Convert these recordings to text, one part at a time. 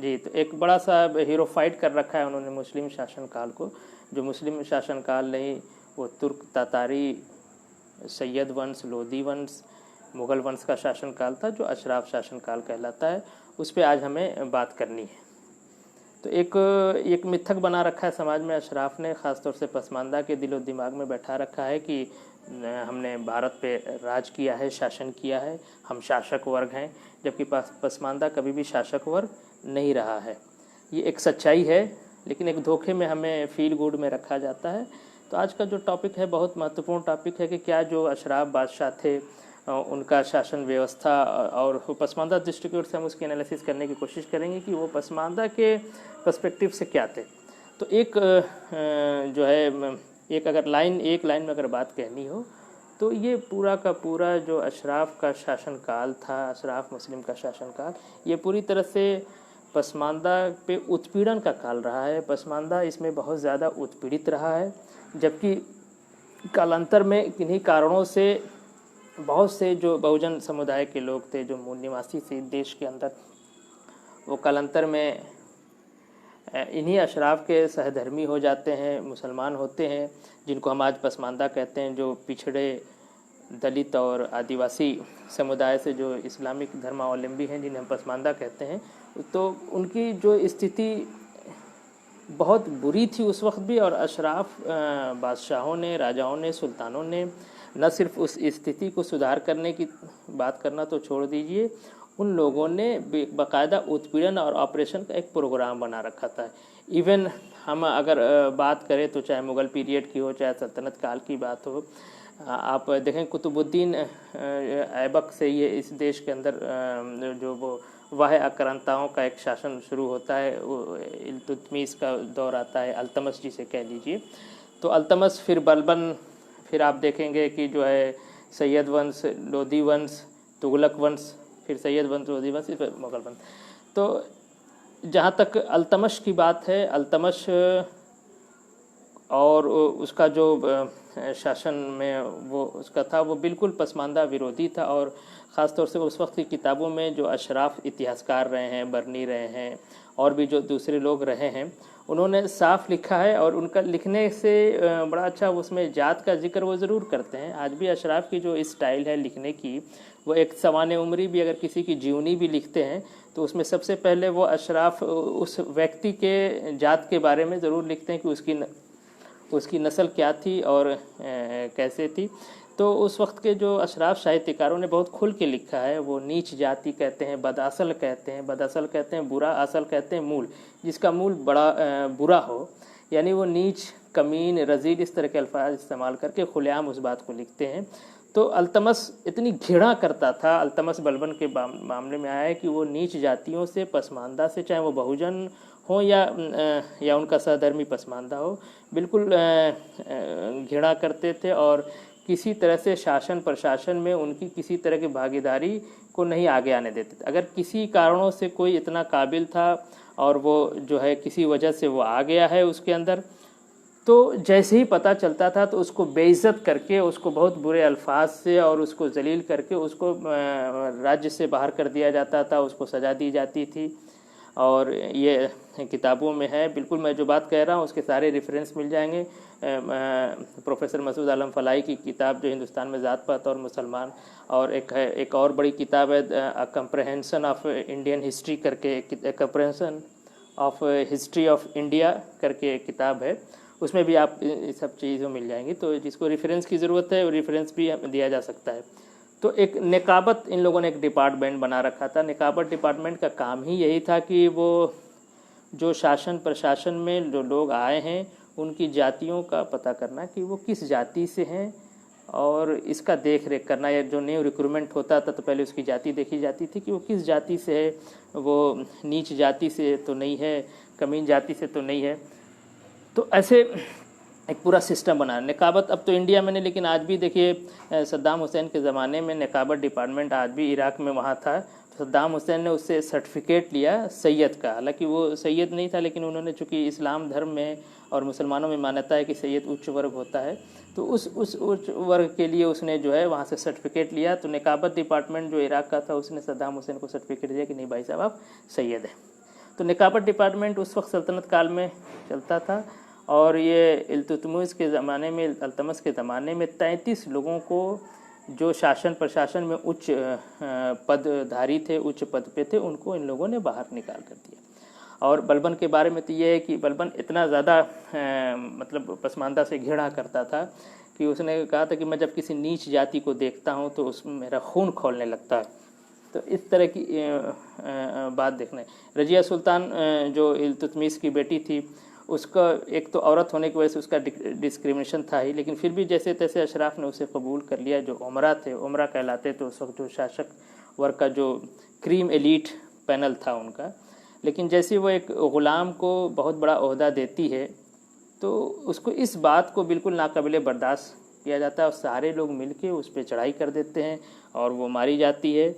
जी, तो एक बड़ा सा हीरो फाइट कर रखा है उन्होंने मुस्लिम शासनकाल को, जो मुस्लिम शासनकाल नहीं, वो तुर्क, तातारी, सैयद वंश, लोदी वंश, मुग़ल वंश का शासनकाल था, जो अशराफ शासनकाल कहलाता है। उस पर आज हमें बात करनी है। तो एक मिथक बना रखा है समाज में अशराफ ने, ख़ासतौर से पसमानदा के दिलो दिमाग में बैठा रखा है कि हमने भारत पे राज किया है, शासन किया है, हम शासक वर्ग हैं, जबकि पसमानदा कभी भी शासक वर्ग नहीं रहा है। ये एक सच्चाई है, लेकिन एक धोखे में हमें फील गुड में रखा जाता है। तो आज का जो टॉपिक है बहुत महत्वपूर्ण टॉपिक है कि क्या जो अशराफ बादशाह थे उनका शासन व्यवस्था, और पसमानदा दृष्टिकोण से हम उसकी एनालिसिस करने की कोशिश करेंगे कि वो पसमानदा के पर्सपेक्टिव से क्या थे। तो एक जो है एक लाइन में अगर बात कहनी हो तो ये पूरा का पूरा जो अशराफ का शासनकाल था, अशराफ मुस्लिम का शासनकाल, ये पूरी तरह से पसमानदा पे उत्पीड़न का काल रहा है। पसमानदा इसमें बहुत ज़्यादा उत्पीड़ित रहा है, जबकि कालांतर में किन्हीं कारणों से बहुत से जो बहुजन समुदाय के लोग थे, जो मूल निवासी थे देश के अंदर, वो कालांतर में इन्हीं अशराफ के सहधर्मी हो जाते हैं, मुसलमान होते हैं, जिनको हम आज पसमानदा कहते हैं, जो पिछड़े दलित और आदिवासी समुदाय से जो इस्लामिक धर्मावलंबी हैं, जिन्हें हम पसमानदा कहते हैं। तो उनकी जो स्थिति बहुत बुरी थी उस वक्त भी, और अशराफ बादशाहों ने, राजाओं ने, सुल्तानों ने न सिर्फ उस स्थिति को सुधार करने की बात करना तो छोड़ दीजिए, उन लोगों ने बाकायदा उत्पीड़न और ऑपरेशन का एक प्रोग्राम बना रखा था। इवन हम अगर बात करें तो चाहे मुग़ल पीरियड की हो, चाहे सल्तनत काल की बात हो, आप देखें कुतुबुद्दीन ऐबक से ये इस देश के अंदर जो वो वाह आक्रांताओं का एक शासन शुरू होता है, वो इल्तुतमिश का दौर आता है, अल्तमश जिसे कह लीजिए। तो अल्तमश, फिर बलबन, फिर आप देखेंगे कि जो है सैयद वंश, लोदी वंश, तुगलक वंश, फिर सैयद वंश, लोदी वंश, फिर मुग़ल वंश। तो जहाँ तक अल्तमश की बात है, अल्तमश और उसका जो शासन में वो उसका था, वो बिल्कुल पसमानदा विरोधी था। और ख़ास तौर से उस वक्त की किताबों में जो अशराफ इतिहासकार रहे हैं, बर्नी रहे हैं, और भी जो दूसरे लोग रहे हैं, उन्होंने साफ लिखा है, और उनका लिखने से बड़ा अच्छा उसमें जात का जिक्र वो ज़रूर करते हैं। आज भी अशराफ की जो स्टाइल है लिखने की, वो एक सवाने उम्री भी अगर किसी की जीवनी भी लिखते हैं तो उसमें सबसे पहले वो अशराफ उस व्यक्ति के जात के बारे में ज़रूर लिखते हैं कि उसकी नस्ल क्या थी और कैसे थी। तो उस वक्त के जो अशराफ साहित्यकारों ने बहुत खुल के लिखा है। वो नीच जाति कहते हैं, बदअसल कहते हैं, बुरा असल कहते हैं, मूल, जिसका मूल बड़ा बुरा हो, यानी वो नीच, कमीन, रजील, इस तरह के अल्फाज इस्तेमाल करके खुलेआम उस बात को लिखते हैं। तो अल्तमस इतनी घृणा करता था, अल्तमस बलबन के मामले में आया है कि वो नीच जातियों से, पसमानदा से, चाहे वो बहुजन हो या उनका सहधर्मी पसमानदा हो, बिल्कुल घृणा करते थे, और किसी तरह से शासन प्रशासन में उनकी किसी तरह की भागीदारी को नहीं आगे आने देते थे। अगर किसी कारणों से कोई इतना काबिल था और वो जो है किसी वजह से वो आ गया है उसके अंदर, तो जैसे ही पता चलता था तो उसको बेइज्जत करके, उसको बहुत बुरे अल्फाज से और उसको जलील करके उसको राज्य से बाहर कर दिया जाता था, उसको सज़ा दी जाती थी। और ये किताबों में है, बिल्कुल मैं जो बात कह रहा हूँ उसके सारे रेफरेंस मिल जाएंगे। प्रोफेसर मसूद आलम फलाई की किताब जो हिंदुस्तान में ज़ात पात और मुसलमान, और एक और बड़ी किताब है कंप्रहेंशन ऑफ इंडियन हिस्ट्री करके, comprehension of history of India करके किताब है, उसमें भी आप इस सब चीज़ों मिल जाएंगी। तो जिसको रेफरेंस की ज़रूरत है वो रेफरेंस भी दिया जा सकता है। तो एक निकाबत, इन लोगों ने एक डिपार्टमेंट बना रखा था। निकाबत डिपार्टमेंट का काम ही यही था कि वो जो शासन प्रशासन में जो लोग आए हैं उनकी जातियों का पता करना कि वो किस जाति से हैं, और इसका देख रेख करना। या जो न्यू रिक्रूटमेंट होता था तो पहले उसकी जाति देखी जाती थी कि वो किस जाति से है, वो नीच जाति से तो नहीं है, कमीन जाति से तो नहीं है। तो ऐसे एक पूरा सिस्टम बना निकाबत। अब तो इंडिया में नहीं, लेकिन आज भी देखिए सद्दाम हुसैन के ज़माने में निकाबत डिपार्टमेंट आज भी इराक़ में वहाँ था। तो सद्दाम हुसैन ने उससे सर्टिफिकेट लिया सैयद का, हालांकि वो सैयद नहीं था, लेकिन उन्होंने, चूँकि इस्लाम धर्म में और मुसलमानों में मान्यता है कि सैयद उच्च वर्ग होता है, तो उस उच्च वर्ग के लिए उसने जो है वहाँ से सर्टिफिकेट लिया। तो निकाबत डिपार्टमेंट जो इराक़ का था उसने सद्दाम हुसैन को सर्टिफिकेट दिया कि नहीं भाई साहब आप सैयद हैं। तो निकाबत डिपार्टमेंट उस वक्त सल्तनत काल में चलता था और ये इल्तुतमिश के ज़माने में, अल्तमश के ज़माने में 33 लोगों को जो शासन प्रशासन में उच्च पदधारी थे, उच्च पद पे थे, उनको इन लोगों ने बाहर निकाल कर दिया। और बलबन के बारे में तो ये है कि बलबन इतना ज़्यादा मतलब पसमानदा से घृणा करता था कि उसने कहा था कि मैं जब किसी नीच जाति को देखता हूँ तो उसमें मेरा खून खौलने लगता है। तो इस तरह की बात देखना। रजिया सुल्तान जो इल्तुतमिश की बेटी थी, उसका एक तो औरत होने की वजह से उसका डिस्क्रिमिनेशन था ही, लेकिन फिर भी जैसे तैसे अशराफ ने उसे कबूल कर लिया। जो उमरा थे, उमरा कहलाते थे उस वक्त जो शासक वर्ग का जो क्रीम एलीट पैनल था उनका। लेकिन जैसे वो एक ग़ुलाम को बहुत बड़ा ओहदा देती है तो उसको इस बात को बिल्कुल नाकाबिले बर्दाश्त किया जाता है और सारे लोग मिलके उस पर चढ़ाई कर देते हैं और वो मारी जाती है।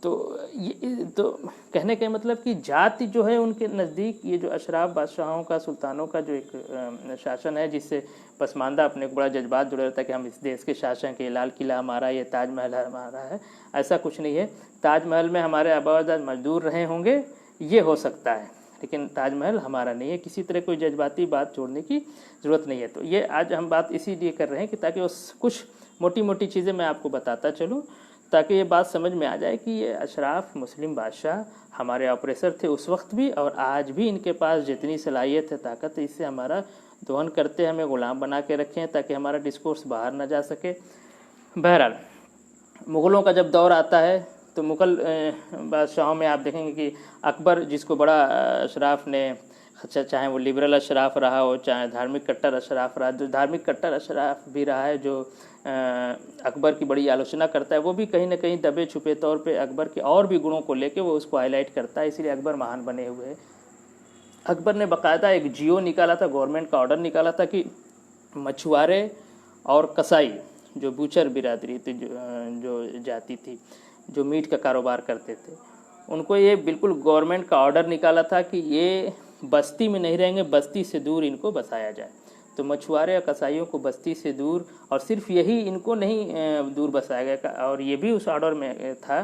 तो ये तो कहने का मतलब कि जाति जो है उनके नज़दीक, ये जो अशराफ बादशाहों का, सुल्तानों का जो एक शासन है जिससे पसमानदा अपने को बड़ा जज्बात जुड़े रहता है कि हम इस देश के शासन के, लाल किला हमारा, ये ताजमहल हमारा है, ऐसा कुछ नहीं है। ताजमहल में हमारे आबा अजदाद मजदूर रहे होंगे, ये हो सकता है, लेकिन ताजमहल हमारा नहीं है। किसी तरह कोई जज्बाती बात जोड़ने की ज़रूरत नहीं है। तो ये आज हम बात इसीलिए कर रहे हैं कि ताकि उस कुछ मोटी मोटी चीज़ें मैं आपको बताता चलूँ ताकि ये बात समझ में आ जाए कि ये अशराफ मुस्लिम बादशाह हमारे ऑपरेसर थे उस वक्त भी, और आज भी इनके पास जितनी सलाहियत है, ताकत है, इससे हमारा दोहन करते हमें ग़ुलाम बना के रखें ताकि हमारा डिस्कोर्स बाहर ना जा सके। बहरहाल मुग़लों का जब दौर आता है तो मुग़ल बादशाहों में आप देखेंगे कि अकबर, जिसको बड़ा अशराफ ने, चाहे वो लिबरल अशराफ रहा हो चाहे धार्मिक कट्टर अशराफ रहा, जो धार्मिक कट्टर अशराफ भी रहा है, जो अकबर की बड़ी आलोचना करता है, वो भी कहीं ना कहीं दबे छुपे तौर पे अकबर के और भी गुणों को लेके वो उसको हाईलाइट करता है, इसीलिए अकबर महान बने हुए हैं। अकबर ने बाकायदा एक जियो निकाला था, गवर्नमेंट का ऑर्डर निकाला था कि मछुआरे और कसाई, जो बूचर बिरादरी थी, जो जाति थी, जो मीट का कारोबार करते थे, उनको ये बिल्कुल गवर्नमेंट का ऑर्डर निकाला था कि ये बस्ती में नहीं रहेंगे, बस्ती से दूर इनको बसाया जाए। तो मछुआरे और कसाईयों को बस्ती से दूर, और सिर्फ यही इनको नहीं दूर बसाया गया, और ये भी उस ऑर्डर में था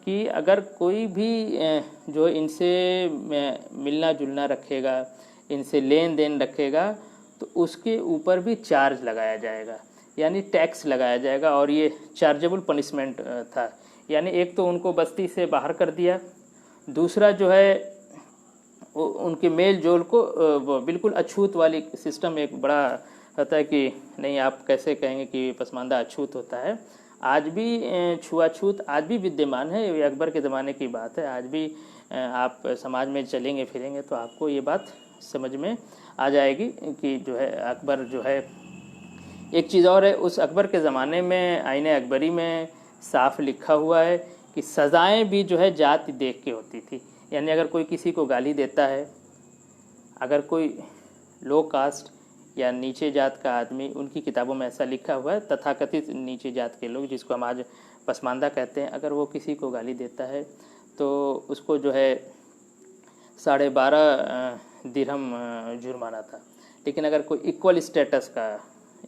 कि अगर कोई भी जो इनसे मिलना जुलना रखेगा, इनसे लेन देन रखेगा, तो उसके ऊपर भी चार्ज लगाया जाएगा, यानी टैक्स लगाया जाएगा, और ये चार्जेबल पनिशमेंट था। यानी एक तो उनको बस्ती से बाहर कर दिया, दूसरा जो है उनके मेल जोल को बिल्कुल अछूत वाली सिस्टम एक बड़ा होता है कि नहीं, आप कैसे कहेंगे कि पसमानदा अछूत होता है। आज भी छुआछूत आज भी विद्यमान है, ये अकबर के ज़माने की बात है। आज भी आप समाज में चलेंगे फिरेंगे तो आपको ये बात समझ में आ जाएगी कि जो है अकबर जो है। एक चीज़ और है, उस अकबर के ज़माने में आईन अकबरी में साफ लिखा हुआ है कि सज़ाएं भी जो है जाति देख के होती थी। यानी अगर कोई किसी को गाली देता है, अगर कोई लो कास्ट या नीचे जात का आदमी, उनकी किताबों में ऐसा लिखा हुआ है, तथाकथित नीचे जात के लोग जिसको हम आज पसमानदा कहते हैं, अगर वो किसी को गाली देता है तो उसको जो है 12.5 दिरहम जुर्माना था। लेकिन अगर कोई इक्वल स्टेटस का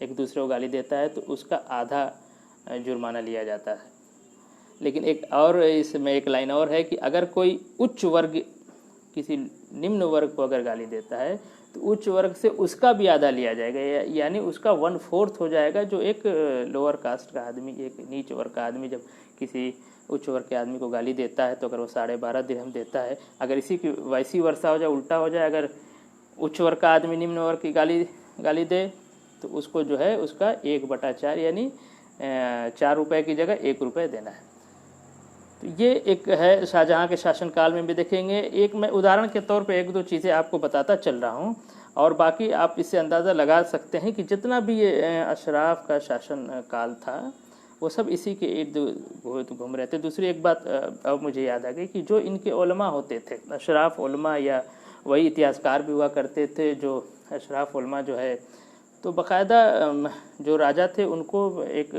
एक दूसरे को गाली देता है तो उसका आधा जुर्माना लिया जाता है। लेकिन एक और इसमें एक लाइन और है कि अगर कोई उच्च वर्ग किसी निम्न वर्ग को अगर गाली देता है तो उच्च वर्ग से उसका भी आधा लिया जाएगा, यानी उसका 1/4 हो जाएगा। जो एक लोअर कास्ट का आदमी, एक नीच वर्ग का आदमी जब किसी उच्च वर्ग के आदमी को गाली देता है तो अगर वो 12.5 दिरहम देता है, अगर इसी की वैसी वर्षा हो जाए, उल्टा हो जाए, अगर उच्च वर्ग का आदमी निम्न वर्ग की गाली दे तो उसको जो है उसका 1/4 यानी 4 रुपये की जगह 1 रुपये देना है। तो ये एक है शाहजहाँ के शासनकाल में भी देखेंगे। एक मैं उदाहरण के तौर पे 1-2 चीज़ें आपको बताता चल रहा हूँ, और बाकी आप इससे अंदाज़ा लगा सकते हैं कि जितना भी ये अशराफ का शासन काल था वो सब इसी के इर्द घूम रहे थे। दूसरी एक बात अब मुझे याद आ गई कि जो इनके उलमा होते थे, अशराफ उलमा या वही इतिहासकार भी हुआ करते थे, जो अशराफ उलमा जो है तो बाकायदा जो राजा थे उनको एक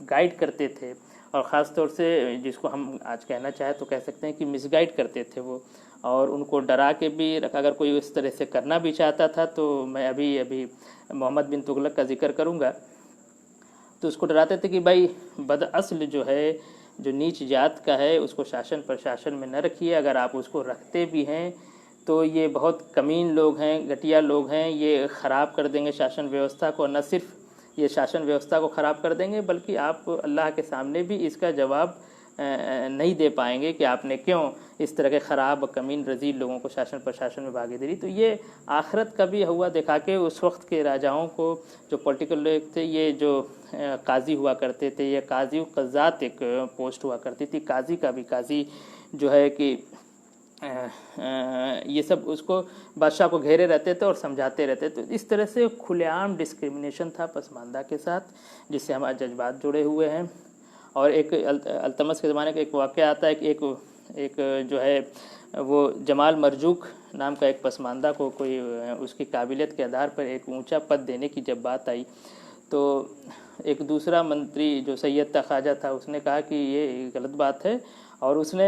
गाइड करते थे, और ख़ास तौर से जिसको हम आज कहना चाहे तो कह सकते हैं कि मिसगाइड करते थे वो, और उनको डरा के भी रखा। अगर कोई इस तरह से करना भी चाहता था तो मैं अभी मोहम्मद बिन तुगलक का जिक्र करूँगा, तो उसको डराते थे कि भाई बदअस्ल जो है, जो नीच जात का है, उसको शासन प्रशासन में न रखिए, अगर आप उसको रखते भी हैं तो ये बहुत कमीन लोग हैं, घटिया लोग हैं, ये ख़राब कर देंगे शासन व्यवस्था को। न सिर्फ ये शासन व्यवस्था को ख़राब कर देंगे बल्कि आप अल्लाह के सामने भी इसका जवाब नहीं दे पाएंगे कि आपने क्यों इस तरह के ख़राब कमीन रजील लोगों को शासन प्रशासन में भागीदारी। तो ये आखिरत का भी हुआ दिखा के उस वक्त के राजाओं को, जो पॉलिटिकल लोग थे, ये जो काजी हुआ करते थे, ये काजी कज़ात एक पोस्ट हुआ करती थी, काजी का भी काजी जो है कि ये सब उसको बादशाह को घेरे रहते थे और समझाते रहते थे। तो इस तरह से खुलेआम डिस्क्रिमिनेशन था पसमानदा के साथ, जिससे हमारे जज्बात जुड़े हुए हैं। और एक अल्तमस के ज़माने का एक वाक़या आता है कि एक जो है वो जमाल मरजूक नाम का एक पसमानदा को कोई उसकी काबिलियत के आधार पर एक ऊंचा पद देने की जब बात आई, तो एक दूसरा मंत्री जो सैयद ख्वाजा था उसने कहा कि ये गलत बात है, और उसने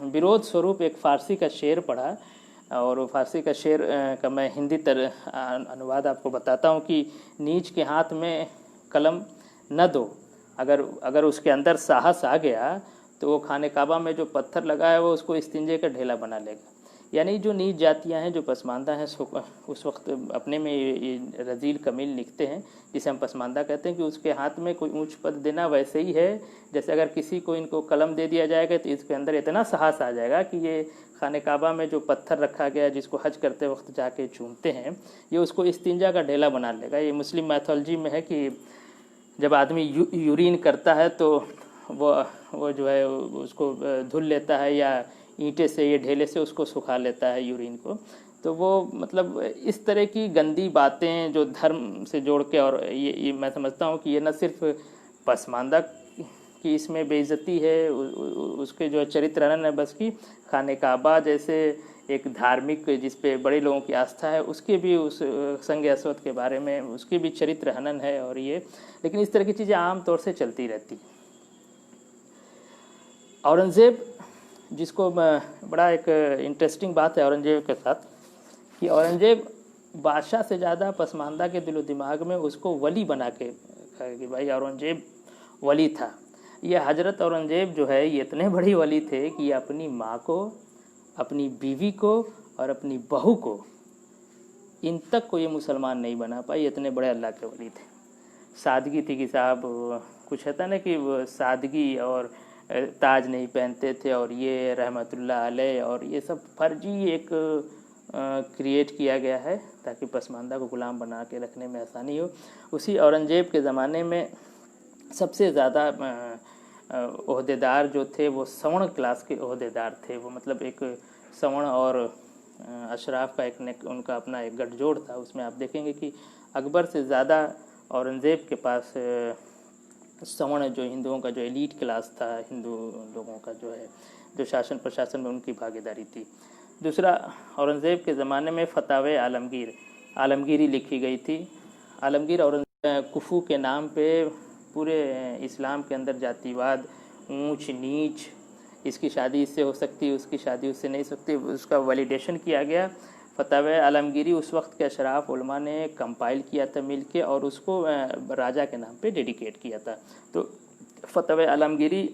विरोध स्वरूप एक फ़ारसी का शेर पढ़ा। और फ़ारसी का शेर का मैं हिंदी अनुवाद आपको बताता हूँ कि नीच के हाथ में कलम न दो, अगर उसके अंदर साहस आ गया तो वो खाने काबा में जो पत्थर लगा है वो उसको इस्तिंजे का ढेला बना लेगा। यानी जो नीच जातियाँ हैं, जो पसमानदा हैं, उस वक्त अपने में ये रजील कमील लिखते हैं, जिसे हम पसमानदा कहते हैं, कि उसके हाथ में कोई ऊंच पद देना वैसे ही है जैसे अगर किसी को इनको कलम दे दिया जाएगा तो इसके अंदर इतना साहस आ जाएगा कि ये खाने काबा में जो पत्थर रखा गया जिसको हज करते वक्त जाके चूमते हैं, ये उसको इस्तिंजा का ढेला बना लेगा। ये मुस्लिम मैथोलॉजी में है कि जब आदमी यूरिन करता है तो वो जो है उसको धुल लेता है या ईंटे से, ये ढेले से उसको सुखा लेता है यूरिन को। तो वो मतलब इस तरह की गंदी बातें जो धर्म से जोड़ के, और ये मैं समझता हूँ कि ये न सिर्फ पसमानदा की इसमें बेइज्जती है, उसके जो चरित्र हनन है, बस की खाने काबा जैसे एक धार्मिक जिस पे बड़े लोगों की आस्था है उसके भी, उस संग असवद के बारे में उसकी भी चरित्र हनन है। और ये लेकिन इस तरह की चीज़ें आम तौर से चलती रहती। औरंगज़ेब, जिसको बड़ा एक इंटरेस्टिंग बात है औरंगज़ेब के साथ कि औरंगज़ेब बादशाह से ज़्यादा पसमानदा के दिलो दिमाग में उसको वली बना के कि भाई औरंगज़ेब वली था। ये हजरत औरंगज़ेब जो है ये इतने बड़ी वली थे कि ये अपनी माँ को, अपनी बीवी को और अपनी बहू को, इन तक को ये मुसलमान नहीं बना पाई, इतने बड़े अल्लाह के वली थे। सादगी थी कि साहब कुछ कहता ना कि सादगी, और ताज नहीं पहनते थे, और ये रहमतुल्लाह अलैह, और ये सब फर्जी एक क्रिएट किया गया है ताकि पसमानदा को गुलाम बना के रखने में आसानी हो। उसी औरंगज़ेब के ज़माने में सबसे ज़्यादा ओहदेदार जो थे वो सवर्ण क्लास के ओहदेदार थे। वो मतलब एक सवर्ण और अशराफ का एक उनका अपना एक गठजोड़ था। उसमें आप देखेंगे कि अकबर से ज़्यादा औरंगज़ेब के पास सवर्ण जो हिंदुओं का जो एलीट क्लास था, हिंदू लोगों का जो है, जो शासन प्रशासन में उनकी भागीदारी थी। दूसरा, औरंगज़ेब के ज़माने में फतावे आलमगीरी लिखी गई थी। आलमगीर औरंगज़ेब कुफू के नाम पे पूरे इस्लाम के अंदर जातिवाद, ऊंच नीच, इसकी शादी इससे हो सकती है, उसकी शादी उससे नहीं सकती, उसका वैलिडेशन किया गया। फतावे आलमगीरी उस वक्त के अशराफ उलमा ने कंपाइल किया था मिल के, और उसको राजा के नाम पे डेडिकेट किया था। तो फतावे आलमगीरी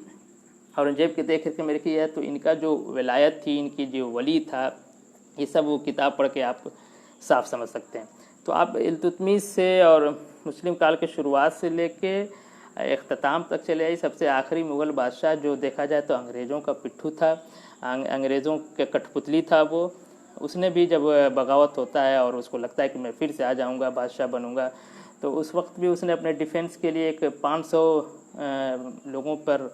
औरंगज़ेब के देख के मेरे की है, तो इनका जो विलायत थी, इनकी जो वली था, ये सब वो किताब पढ़ के आप साफ समझ सकते हैं। तो आप इल्तुतमिश से और मुस्लिम काल के शुरुआत से लेके इख्तिताम तक चले आई। सबसे आखिरी मुग़ल बादशाह जो देखा जाए तो अंग्रेज़ों का पिट्ठू था, अंग्रेज़ों के कठपुतली था वो। उसने भी जब बगावत होता है और उसको लगता है कि मैं फिर से आ जाऊंगा, बादशाह बनूंगा, तो उस वक्त भी उसने अपने डिफेंस के लिए एक 500 लोगों पर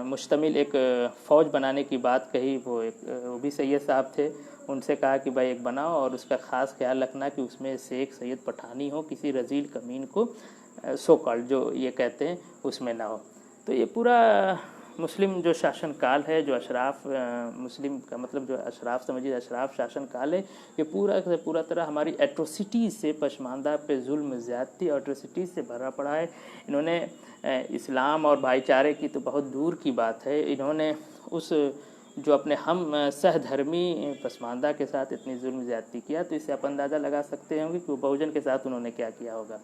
मुश्तमिल एक फ़ौज बनाने की बात कही। वो भी सैयद साहब थे, उनसे कहा कि भाई एक बनाओ, और उसका ख़ास ख्याल रखना कि उसमें से एक सैयद पठानी हो, किसी रजील कमीन को सो कॉल्ड जो ये कहते हैं उसमें ना हो। तो ये पूरा मुस्लिम जो शासन काल है, जो अशराफ मुस्लिम का मतलब जो अशराफ समझिए अशराफ शासन काल है, ये पूरा से पूरा तरह हमारी एट्रोसिटीज़ से, पशमानदा पे जुल्म ज़्यादती एट्रोसिटीज़ से भरा पड़ा है। इन्होंने इस्लाम और भाईचारे की तो बहुत दूर की बात है, इन्होंने उस जो अपने हम सहधर्मी पसमानदा के साथ इतनी जुल्म ज़्यादती किया, तो इससे आप अंदाज़ा लगा सकते होंगे कि वो बहुजन के साथ उन्होंने क्या किया होगा।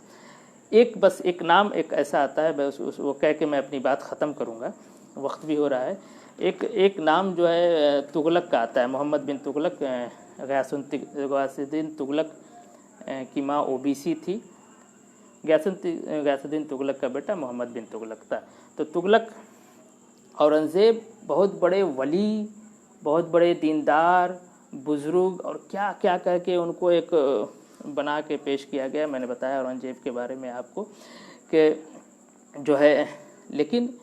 एक नाम एक ऐसा आता है, बस वो कह के मैं अपनी बात ख़त्म करूँगा, वक्त भी हो रहा है। एक एक नाम जो है तुगलक का आता है, मोहम्मद बिन तुगलक। गयासुद्दीन तुगलक की माँ ओबीसी थी। गयासुद्दीन तुगलक का बेटा मोहम्मद बिन तुगलक था। तो तुगलक औरंगज़ेब बहुत बड़े वली, बहुत बड़े दीनदार, बुज़ुर्ग और क्या क्या कह के उनको एक बना के पेश किया गया। मैंने बताया औरंगज़ेब के बारे में आपको कि जो है, लेकिन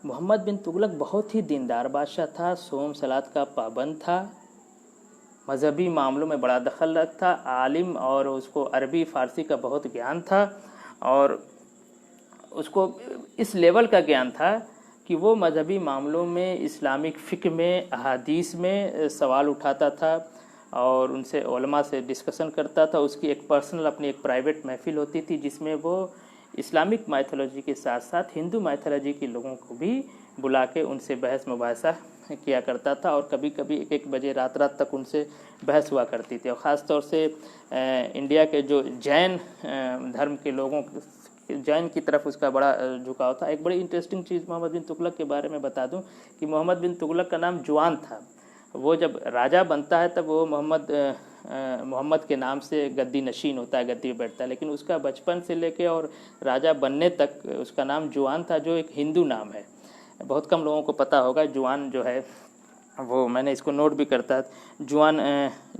मोहम्मद बिन तुगलक बहुत ही दीनदार बादशाह था, सोम सलात का पाबंद था, मजहबी मामलों में बड़ा दखल था, आलिम, और उसको अरबी फ़ारसी का बहुत ज्ञान था, और उसको इस लेवल का ज्ञान था कि वो मजहबी मामलों में, इस्लामिक फ़िक़्ह में, अहादीस में सवाल उठाता था और उनसे उलमा से डिस्कशन करता था। उसकी एक पर्सनल अपनी एक प्राइवेट महफ़िल होती थी जिसमें वो इस्लामिक माइथोलॉजी के साथ साथ हिंदू माइथोलॉजी के लोगों को भी बुला के उनसे बहस मुबाहसा किया करता था, और कभी कभी एक एक बजे रात रात तक उनसे बहस हुआ करती थी। और ख़ास तौर से इंडिया के जो जैन धर्म के लोगों, जैन की तरफ उसका बड़ा झुकाव था। एक बड़ी इंटरेस्टिंग चीज़ मोहम्मद बिन तुगलक के बारे में बता दूं कि मोहम्मद बिन तुगलक का नाम जुआन था। वो जब राजा बनता है तब वो मोहम्मद के नाम से गद्दी नशीन होता है, गद्दी पे बैठता है, लेकिन उसका बचपन से लेके और राजा बनने तक उसका नाम जुआन था, जो एक हिंदू नाम है। बहुत कम लोगों को पता होगा जुआन जो है वो, मैंने इसको नोट भी करता, जुआन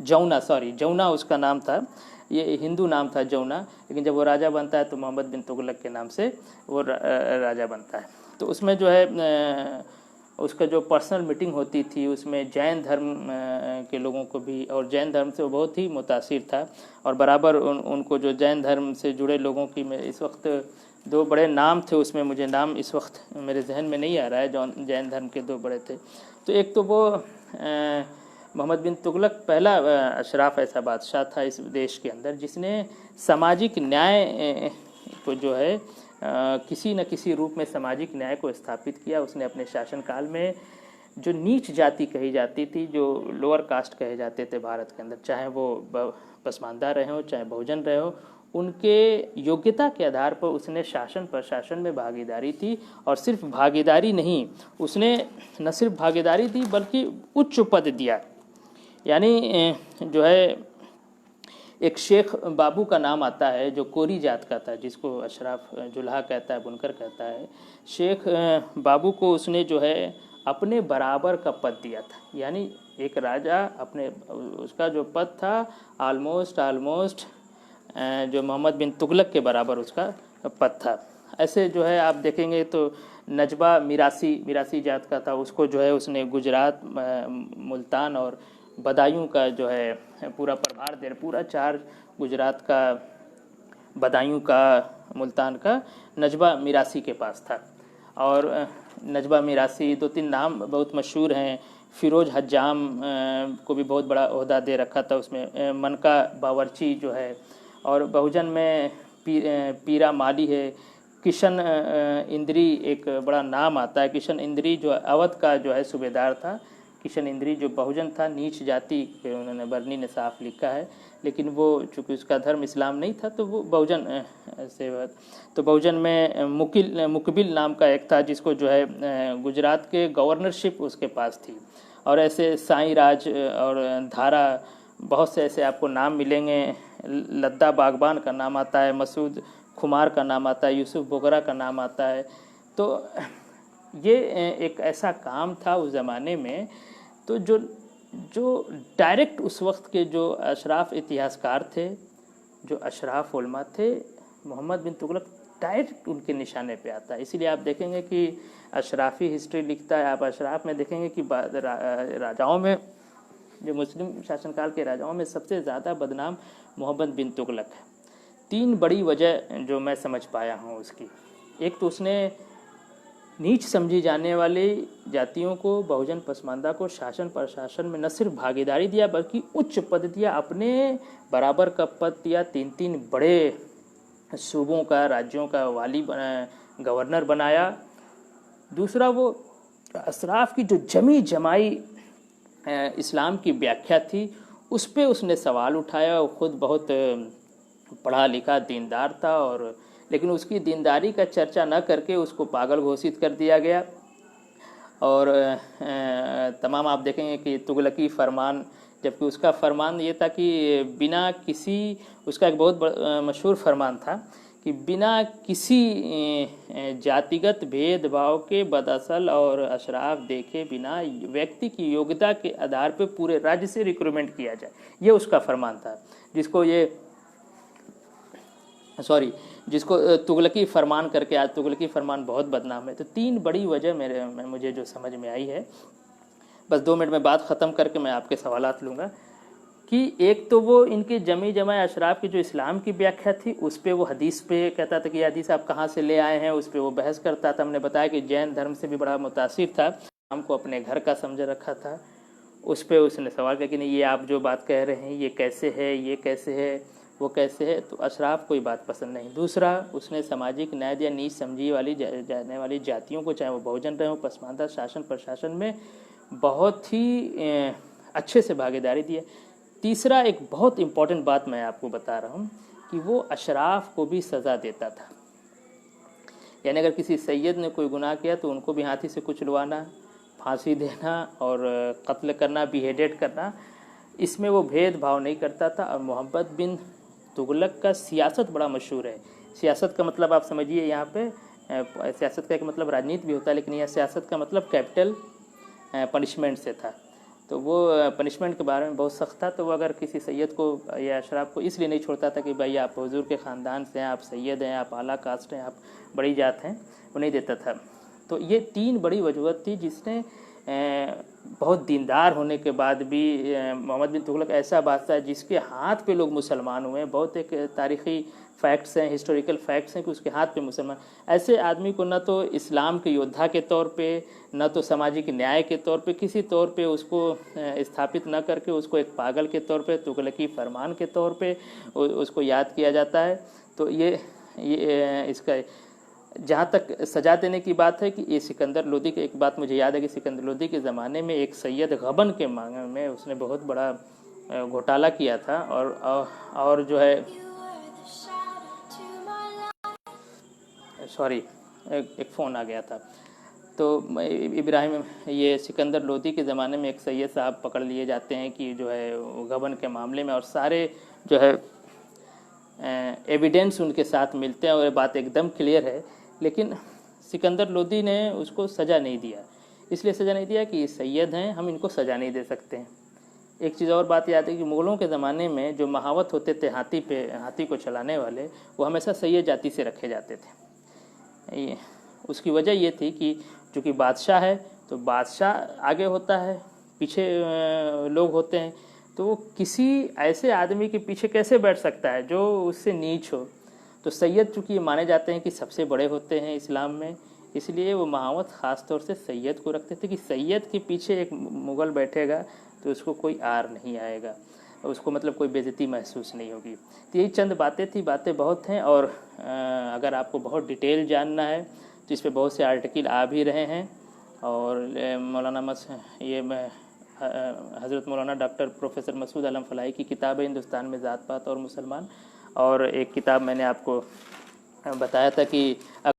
जौना उसका नाम था, ये हिंदू नाम था जौना, लेकिन जब वो राजा बनता है तो मोहम्मद बिन तुगलक के नाम से वो राजा बनता है। तो उसमें जो है उसका जो पर्सनल मीटिंग होती थी उसमें जैन धर्म के लोगों को भी, और जैन धर्म से वो बहुत ही मुतासिर था, और बराबर उनको जो जैन धर्म से जुड़े लोगों की, मैं इस वक्त दो बड़े नाम थे उसमें, मुझे नाम इस वक्त मेरे जहन में नहीं आ रहा है, जो जैन धर्म के दो बड़े थे। तो एक तो वो मोहम्मद बिन तुगलक पहला अशराफ ऐसा बादशाह था इस देश के अंदर जिसने सामाजिक न्याय को जो है किसी न किसी रूप में सामाजिक न्याय को स्थापित किया। उसने अपने शासनकाल में जो नीच जाति कही जाती थी, जो लोअर कास्ट कहे जाते थे भारत के अंदर, चाहे वो पसमानदा रहे हो चाहे बहुजन रहे हो, उनके योग्यता के आधार पर उसने शासन प्रशासन में भागीदारी थी। और सिर्फ भागीदारी नहीं, उसने न सिर्फ भागीदारी दी बल्कि उच्च पद दिया। यानी जो है एक शेख बाबू का नाम आता है जो कोरी जात का था, जिसको अशराफ जुल्हा कहता है, बुनकर कहता है। शेख बाबू को उसने जो है अपने बराबर का पद दिया था। यानी एक राजा अपने, उसका जो पद था ऑलमोस्ट जो मोहम्मद बिन तुगलक के बराबर उसका पद था। ऐसे जो है आप देखेंगे तो नजबा मिरासी जात का था, उसको जो है उसने गुजरात, मुल्तान और बदायूं का जो है पूरा प्रभार दे, पूरा चार्ज गुजरात का, बदायूं का, मुल्तान का नजबा मिरासी के पास था। और नजबा मिरासी, दो तीन नाम बहुत मशहूर हैं। फ़िरोज़ हज्जाम को भी बहुत बड़ा ओहदा दे रखा था उसमें। मनका बावर्ची जो है, और बहुजन में पीरा माली है। किशन इंद्री एक बड़ा नाम आता है। किशन इंद्री जो अवध का जो है सूबेदार था। किशन इंद्री जो बहुजन था, नीच जाति, उन्होंने बरनी ने साफ लिखा है, लेकिन वो चूँकि उसका धर्म इस्लाम नहीं था तो वो बहुजन से, तो बहुजन में मुकबिल नाम का एक था जिसको जो है गुजरात के गवर्नरशिप उसके पास थी। और ऐसे साईं राज और धारा, बहुत से ऐसे आपको नाम मिलेंगे। लद्दा बागबान का नाम आता है, मसूद खुमार का नाम आता है, यूसुफ बोगरा का नाम आता है। तो ये एक ऐसा काम था उस ज़माने में, तो जो डायरेक्ट उस वक्त के जो अशराफ इतिहासकार थे, जो अशराफ उलमा थे, मोहम्मद बिन तुगलक डायरेक्ट उनके निशाने पे आता है। इसीलिए आप देखेंगे कि अशराफी हिस्ट्री लिखता है, आप अशराफ में देखेंगे कि राजाओं में, जो मुस्लिम शासनकाल के राजाओं में सबसे ज़्यादा बदनाम मोहम्मद बिन तुगलक है। तीन बड़ी वजह जो मैं समझ पाया हूँ उसकी। एक तो उसने नीच समझी जाने वाली जातियों को, बहुजन पसमानदा को शासन प्रशासन में न सिर्फ भागीदारी दिया बल्कि उच्च पद दिया, अपने बराबर का पद दिया। तीन बड़े सूबों का, राज्यों का वाली गवर्नर बनाया। दूसरा, वो अशराफ की जो जमी जमाई इस्लाम की व्याख्या थी उस पर उसने सवाल उठाया। वो खुद बहुत पढ़ा लिखा दीनदार था, और लेकिन उसकी दीनदारी का चर्चा न करके उसको पागल घोषित कर दिया गया। और तमाम आप देखेंगे कि तुगलकी फरमान, जबकि उसका फरमान ये था कि बिना किसी, उसका एक बहुत मशहूर फरमान था कि बिना किसी जातिगत भेदभाव के बदअसल और अशराफ देखे बिना व्यक्ति की योग्यता के आधार पर पूरे राज्य से रिक्रूटमेंट किया जाए, ये उसका फरमान था, जिसको तुगलकी फरमान करके आज तुगलकी फरमान बहुत बदनाम है। तो 3 बड़ी वजह मुझे जो समझ में आई है, बस 2 मिनट में बात ख़त्म करके मैं आपके सवालात लूँगा, कि एक तो वो इनके जमी जमाए अशराफ की जो इस्लाम की व्याख्या थी उस पर वो हदीस पे कहता था कि ये हदीस आप कहाँ से ले आए हैं, उस पर वो बहस करता था। हमने बताया कि जैन धर्म से भी बड़ा मुतासिर था, हमको अपने घर का समझ रखा था। उस पर उसने सवाल किया कि नहीं, ये आप जो बात कह रहे हैं ये कैसे है, ये कैसे है, वो कैसे है। तो अशराफ को ये बात पसंद नहीं। दूसरा, उसने सामाजिक न्याय या नीच समझी वाली जाने वाली जातियों को, चाहे वो बहुजन रहे हो, पसमानदा शासन प्रशासन में बहुत ही अच्छे से भागीदारी दी है। तीसरा, एक बहुत इम्पॉर्टेंट बात मैं आपको बता रहा हूँ कि वो अशराफ को भी सज़ा देता था। यानी अगर किसी सैयद ने कोई गुनाह किया तो उनको भी हाथी से कुचलवाना, फांसी देना और कत्ल करना, बिहेडेड करना, इसमें वो भेदभाव नहीं करता था। और मोहम्मद बिन तुगलक का सियासत बड़ा मशहूर है। सियासत का मतलब आप समझिए, यहाँ पे सियासत का एक मतलब राजनीति भी होता है, लेकिन यह सियासत का मतलब कैपिटल पनिशमेंट से था। तो वो पनिशमेंट के बारे में बहुत सख्त था। तो वो अगर किसी सैयद को या अशराफ को इसलिए नहीं छोड़ता था कि भाई आप हुजूर के ख़ानदान से हैं, आप सैयद हैं, आप आला कास्ट हैं, आप बड़ी जात हैं, वो नहीं देता था। तो ये 3 बड़ी वजूहत थी जिसने बहुत दीनदार होने के बाद भी मोहम्मद बिन तुगलक ऐसा बादशाह जिसके हाथ पे लोग मुसलमान हुए, बहुत एक तारीख़ी फैक्ट्स हैं, हिस्टोरिकल फैक्ट्स हैं कि उसके हाथ पे मुसलमान, ऐसे आदमी को न तो इस्लाम के योद्धा के तौर पे, न तो सामाजिक न्याय के तौर पे, किसी तौर पे उसको स्थापित न करके उसको एक पागल के तौर पे, तुगलकी फरमान के तौर पे उसको याद किया जाता है। तो ये इसका जहाँ तक सजा देने की बात है कि ये सिकंदर लोदी की एक बात मुझे याद है कि सिकंदर लोदी के ज़माने में एक सैयद गबन के मांग में उसने बहुत बड़ा घोटाला किया था। और जो है सॉरी, एक फ़ोन आ गया था। तो इब्राहिम, ये सिकंदर लोदी के ज़माने में एक सैयद साहब पकड़ लिए जाते हैं कि जो है गबन के मामले में, और सारे जो है एविडेंस उनके साथ मिलते हैं और ये बात एकदम क्लियर है। लेकिन सिकंदर लोदी ने उसको सज़ा नहीं दिया। इसलिए सज़ा नहीं दिया कि ये सैयद हैं, हम इनको सज़ा नहीं दे सकते हैं। एक चीज़ और बात याद है कि मुग़लों के ज़माने में जो महावत होते थे हाथी को चलाने वाले, वो हमेशा सैयद जाति से रखे जाते थे। उसकी वजह ये थी कि चूँकि बादशाह है तो बादशाह आगे होता है, पीछे लोग होते हैं, तो वो किसी ऐसे आदमी के पीछे कैसे बैठ सकता है जो उससे नीच हो। तो सैयद चूँकि ये माने जाते हैं कि सबसे बड़े होते हैं इस्लाम में, इसलिए वो महावत ख़ास तौर से सैयद को रखते थे कि सैयद के पीछे एक मुग़ल बैठेगा तो उसको कोई आर नहीं आएगा, उसको मतलब कोई बेइज्जती महसूस नहीं होगी। तो यही चंद बातें थी, बातें बहुत हैं। और अगर आपको बहुत डिटेल जानना है तो इस पर बहुत से आर्टिकल आ भी रहे हैं। और हज़रत मौलाना डॉक्टर प्रोफेसर मसूद आलम फलाही की किताब है हिंदुस्तान में ज़ात पात और मुसलमान। और एक किताब मैंने आपको बताया था कि